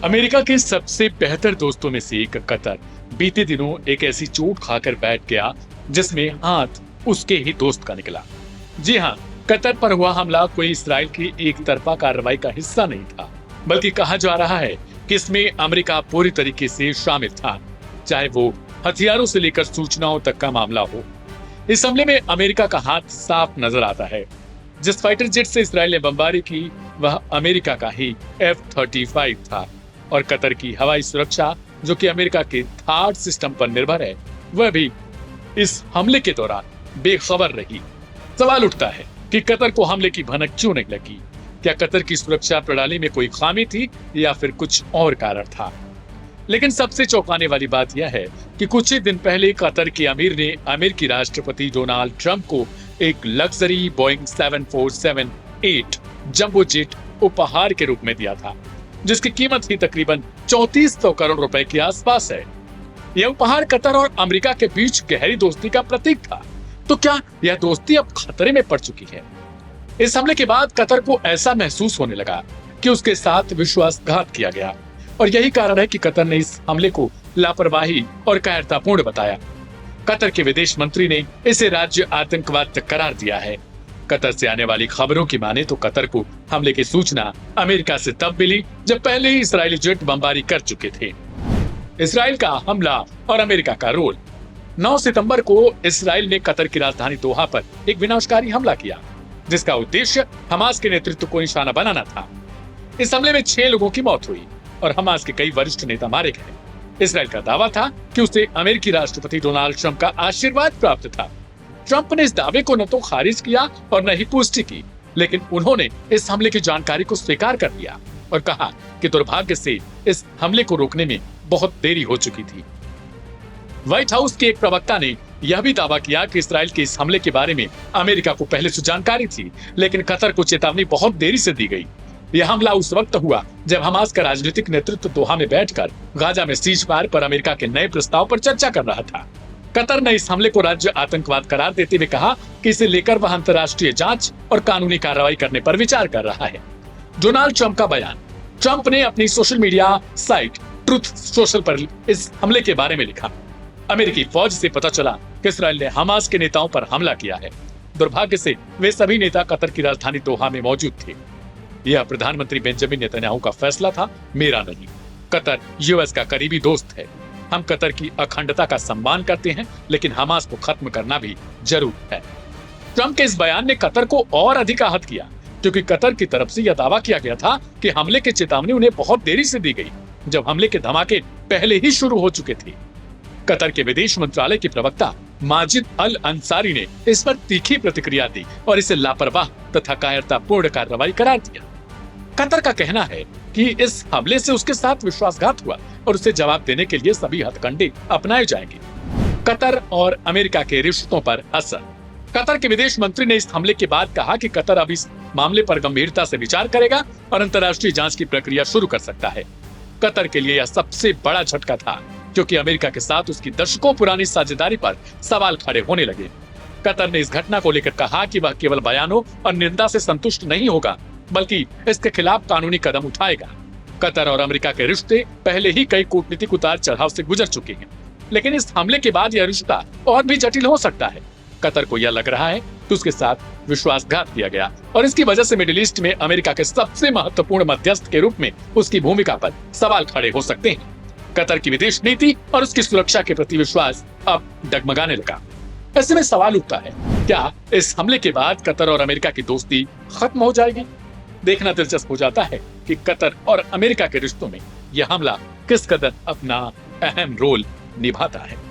America के सबसे बेहतर दोस्तों में से एक कतर बीते दिनों एक ऐसी चोट खाकर बैठ गया जिसमें हाथ उसके ही दोस्त का निकला। जी हाँ, कतर पर हुआ हमला कोई इस्राएल की एक तरफा कार्रवाई का हिस्सा नहीं था, बल्कि कहा जा रहा है कि इसमें अमेरिका पूरी तरीके से शामिल था, चाहे वो हथियारों से लेकर सूचनाओं तक का मामला हो। इस हमले में अमेरिका का हाथ साफ नजर आता है। जिस फाइटर जेट से इस्राएल ने बमबारी की वह अमेरिका का ही F-35 था और कतर की हवाई सुरक्षा, जो कि अमेरिका के थार्ड सिस्टम पर निर्भर है, वह भी इस हमले के दौरान बेखबर रही। सवाल उठता है कि कतर को हमले की भनक क्यों नहीं लगी? क्या कतर की सुरक्षा प्रणाली में कोई खामी थी या फिर कुछ और कारण था? लेकिन सबसे चौंकाने वाली बात यह है कि कुछ ही दिन पहले कतर के अमीर ने अमेरिकी राष्ट्रपति डोनाल्ड ट्रंप को एक लग्जरी बोइंग 747-8 जंबो जेट उपहार के रूप में दिया था, जिसकी कीमत ही तकरीबन 3400 करोड़ रुपए के आसपास है। यह उपहार कतर और अमेरिका के बीच गहरी दोस्ती का प्रतीक था। तो क्या यह दोस्ती अब खतरे में पड़ चुकी है? इस हमले के बाद कतर को ऐसा महसूस होने लगा कि उसके साथ विश्वासघात किया गया, और यही कारण है कि कतर ने इस हमले को लापरवाही और कायरतापूर्ण बताया। कतर के विदेश मंत्री ने इसे राज्य आतंकवाद तक करार दिया है। कतर से आने वाली खबरों की माने तो कतर को हमले की सूचना अमेरिका से तब मिली जब पहले ही इस्राएली जेट बमबारी कर चुके थे। इस्राएल का हमला और अमेरिका का रोल। 9 सितंबर को इस्राएल ने कतर की राजधानी दोहा पर एक विनाशकारी हमला किया, जिसका उद्देश्य हमास के नेतृत्व को निशाना बनाना था। इस हमले में 6 लोगों की मौत हुई और हमास के कई वरिष्ठ नेता मारे गए। इस्राएल का दावा था कि उसे अमेरिकी राष्ट्रपति डोनाल्ड ट्रंप का आशीर्वाद प्राप्त था। ट्रंप ने इस दावे को न तो खारिज किया और न ही पुष्टि की, लेकिन उन्होंने इस हमले की जानकारी को स्वीकार कर लिया और कहा कि दुर्भाग्य से इस हमले को रोकने में बहुत देरी हो चुकी थी। व्हाइट हाउस के एक प्रवक्ता ने यह भी दावा किया कि इस्राएल के इस हमले के बारे में अमेरिका को पहले से जानकारी थी, लेकिन कतर को चेतावनी बहुत देरी से दी गई। यह हमला उस वक्त हुआ जब हमास का राजनीतिक नेतृत्व दोहा में बैठकर गाजा में सीज फायर पर अमेरिका के नए प्रस्ताव पर चर्चा कर रहा था। कतर ने इस हमले को राज्य आतंकवाद करार देते हुए कहा कि इसे लेकर वह अंतर्राष्ट्रीय जांच और कानूनी कार्रवाई करने पर विचार कर रहा है। डोनाल्ड ट्रंप का बयान। ट्रंप ने अपनी social media site truth social पर इस हमले के बारे में लिखा। अमेरिकी फौज से पता चला कि इस्राएल ने हमास के नेताओं पर हमला किया है। दुर्भाग्य से वे सभी नेता कतर की राजधानी दोहा में मौजूद थे। यह प्रधानमंत्री बेंजामिन नेतन्याहू का फैसला था, मेरा नहीं। कतर यूएस का करीबी दोस्त है। हम कतर की अखंडता का सम्मान करते हैं, लेकिन हमास को खत्म करना भी जरूर है। ट्रंप के इस बयान ने कतर को और अधिक आहत किया, क्योंकि कतर की तरफ से यह दावा किया गया था कि हमले की चेतावनी उन्हें बहुत देरी से दी गई, जब हमले के धमाके पहले ही शुरू हो चुके थे। कतर के विदेश मंत्रालय के प्रवक्ता माजिद अल अंसारी ने इस पर तीखी प्रतिक्रिया दी और इसे लापरवाह तथा कायरतापूर्ण कार्रवाई करार दिया। कतर का कहना है कि इस हमले से उसके साथ विश्वासघात हुआ और उसे जवाब देने के लिए सभी हथकंडे अपनाए जाएंगे। कतर और अमेरिका के रिश्तों पर असर। कतर के विदेश मंत्री ने इस हमले के बाद कहा कि कतर अब इस मामले पर गंभीरता से विचार करेगा और अंतर्राष्ट्रीय जांच की प्रक्रिया शुरू कर सकता है। कतर के लिए यह सबसे बड़ा झटका था, क्योंकि अमेरिका के साथ उसकी दशकों पुरानी साझेदारी पर सवाल खड़े होने लगे। कतर ने इस घटना को लेकर कहा कि वह केवल बयानों और निंदा से संतुष्ट नहीं होगा, बल्कि इसके खिलाफ कानूनी कदम उठाएगा। कतर और अमेरिका के रिश्ते पहले ही कई कूटनीतिक उतार चढ़ाव से गुजर चुके हैं, लेकिन इस हमले के बाद यह रिश्ता और भी जटिल हो सकता है। कतर को यह लग रहा है कि उसके साथ विश्वासघात किया गया और इसकी वजह से मिडिल ईस्ट में अमेरिका के सबसे महत्वपूर्ण मध्यस्थ के रूप में उसकी भूमिका पर सवाल खड़े हो सकते हैं। कतर की विदेश नीति और उसकी सुरक्षा के प्रति विश्वास अब डगमगाने लगा। ऐसे में सवाल उठता है, क्या इस हमले के बाद कतर और अमेरिका की दोस्ती खत्म हो जाएगी? देखना दिलचस्प हो जाता है कि कतर और अमेरिका के रिश्तों में यह हमला किस कदर अपना अहम रोल निभाता है।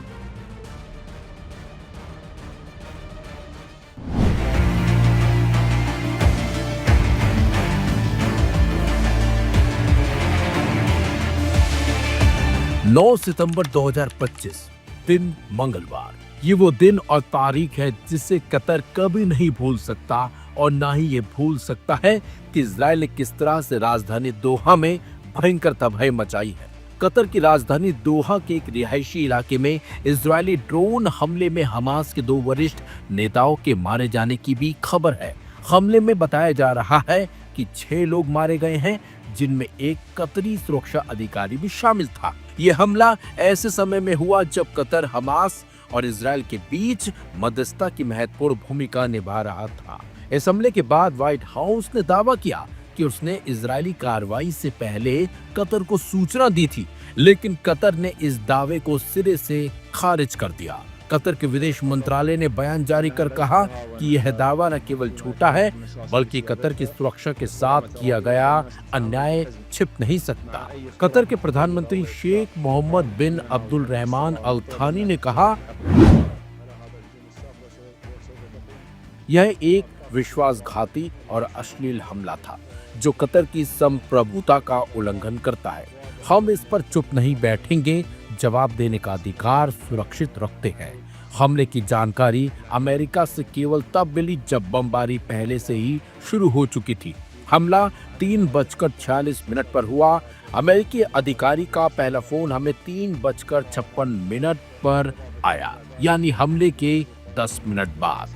नौ सितंबर 2025 दिन मंगलवार। ये वो दिन और तारीख है जिसे कतर कभी नहीं भूल सकता और ना ही ये भूल सकता है कि इजराइल ने किस तरह से राजधानी दोहा में भयंकर तबाही मचाई है। कतर की राजधानी दोहा के एक रिहायशी इलाके में इजरायली ड्रोन हमले में हमास के 2 वरिष्ठ नेताओं के मारे जाने की भी खबर है। हमले में बताया जा रहा है कि 6 लोग मारे गए हैं, जिनमें एक कतरी सुरक्षा अधिकारी भी शामिल था। यह हमला ऐसे समय में हुआ जब कतर हमास और इजराइल के बीच मध्यस्थता की महत्वपूर्ण भूमिका निभा रहा था। इस हमले के बाद व्हाइट हाउस ने दावा किया कि उसने इजरायली कार्रवाई से पहले कतर को सूचना दी थी, लेकिन कतर ने इस दावे को सिरे से खारिज कर दिया। कतर के विदेश मंत्रालय ने बयान जारी कर कहा कि यह दावा न केवल झूठा है, बल्कि कतर की सुरक्षा के साथ किया गया अन्याय छिप नहीं सकता। कतर के प्रधानमंत्री शेख मोहम्मद बिन अब्दुल रहमान अल थानी ने कहा, यह एक विश्वासघाती और अश्लील हमला था जो कतर की संप्रभुता का उल्लंघन करता है। हम इस पर चुप नहीं बैठेंगे, जवाब देने का अधिकार सुरक्षित रखते हैं। हमले की जानकारी अमेरिका से केवल तब मिली जब बमबारी पहले से ही शुरू हो चुकी थी। हमला 3:46 पर हुआ। अमेरिकी अधिकारी का पहला फोन हमें 3:56 पर आया, यानी हमले के 10 मिनट बाद।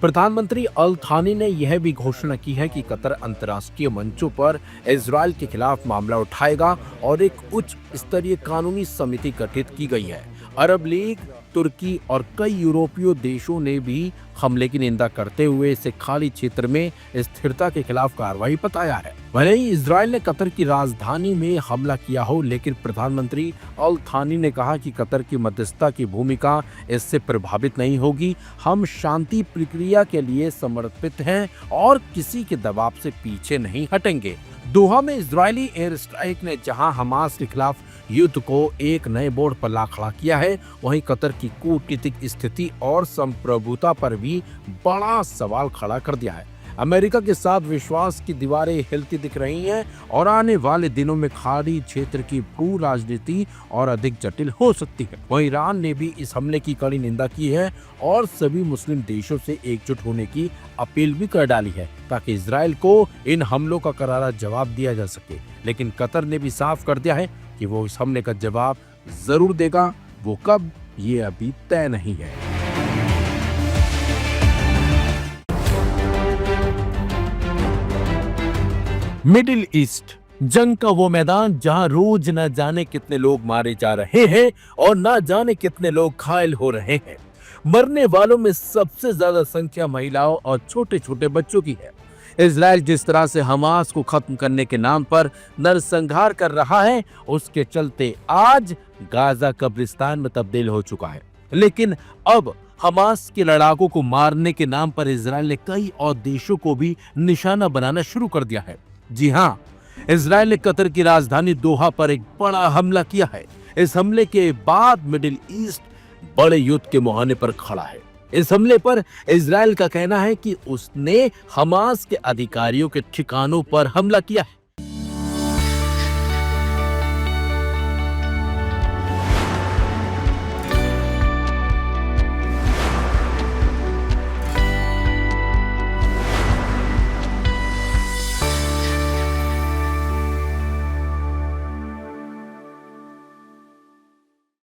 प्रधानमंत्री अल थानी ने यह भी घोषणा की है कि कतर अंतर्राष्ट्रीय मंचों पर इजराइल के खिलाफ मामला उठाएगा और एक उच्च स्तरीय कानूनी समिति गठित की गई है। अरब लीग, तुर्की और कई यूरोपीय देशों ने भी हमले की निंदा करते हुए इसे खाली क्षेत्र में स्थिरता के खिलाफ कार्रवाई बताया है। भले ही इजराइल ने कतर की राजधानी में हमला किया हो, लेकिन प्रधानमंत्री अल थानी ने कहा कि कतर की मध्यस्थता की भूमिका इससे प्रभावित नहीं होगी। हम शांति प्रक्रिया के लिए समर्पित हैं और किसी के दबाव से पीछे नहीं हटेंगे। दोहा में इजरायली एयर स्ट्राइक ने जहां हमास के खिलाफ युद्ध को एक नए बोर्ड पर ला खड़ा किया है, वहीं कतर की कूटनीतिक स्थिति और संप्रभुता पर भी बड़ा सवाल खड़ा कर दिया है। अमेरिका के साथ विश्वास की दीवारें हिलती दिख रही हैं और आने वाले दिनों में खाड़ी क्षेत्र की भू राजनीति और अधिक जटिल हो सकती है। वहीं ईरान ने भी इस हमले की कड़ी निंदा की है और सभी मुस्लिम देशों से एकजुट होने की अपील भी कर डाली है ताकि इजराइल को इन हमलों का करारा जवाब दिया जा सके। लेकिन कतर ने भी साफ कर दिया है कि वो इस हमले का जवाब जरूर देगा। वो कब, ये अभी तय नहीं है। मिडिल ईस्ट जंग का वो मैदान जहां रोज न जाने कितने लोग मारे जा रहे हैं और न जाने कितने लोग घायल हो रहे हैं। मरने वालों में सबसे ज्यादा संख्या महिलाओं और छोटे छोटे बच्चों की है। इजराइल जिस तरह से हमास को खत्म करने के नाम पर नरसंहार कर रहा है, उसके चलते आज गाजा कब्रिस्तान में तब्दील हो चुका है। लेकिन अब हमास के लड़ाकों को मारने के नाम पर इजराइल ने कई और देशों को भी निशाना बनाना शुरू कर दिया है। जी हाँ, इजराइल ने कतर की राजधानी दोहा पर एक बड़ा हमला किया है। इस हमले के बाद मिडिल ईस्ट बड़े युद्ध के मुहाने पर खड़ा है। इस हमले पर इजराइल का कहना है कि उसने हमास के अधिकारियों के ठिकानों पर हमला किया है।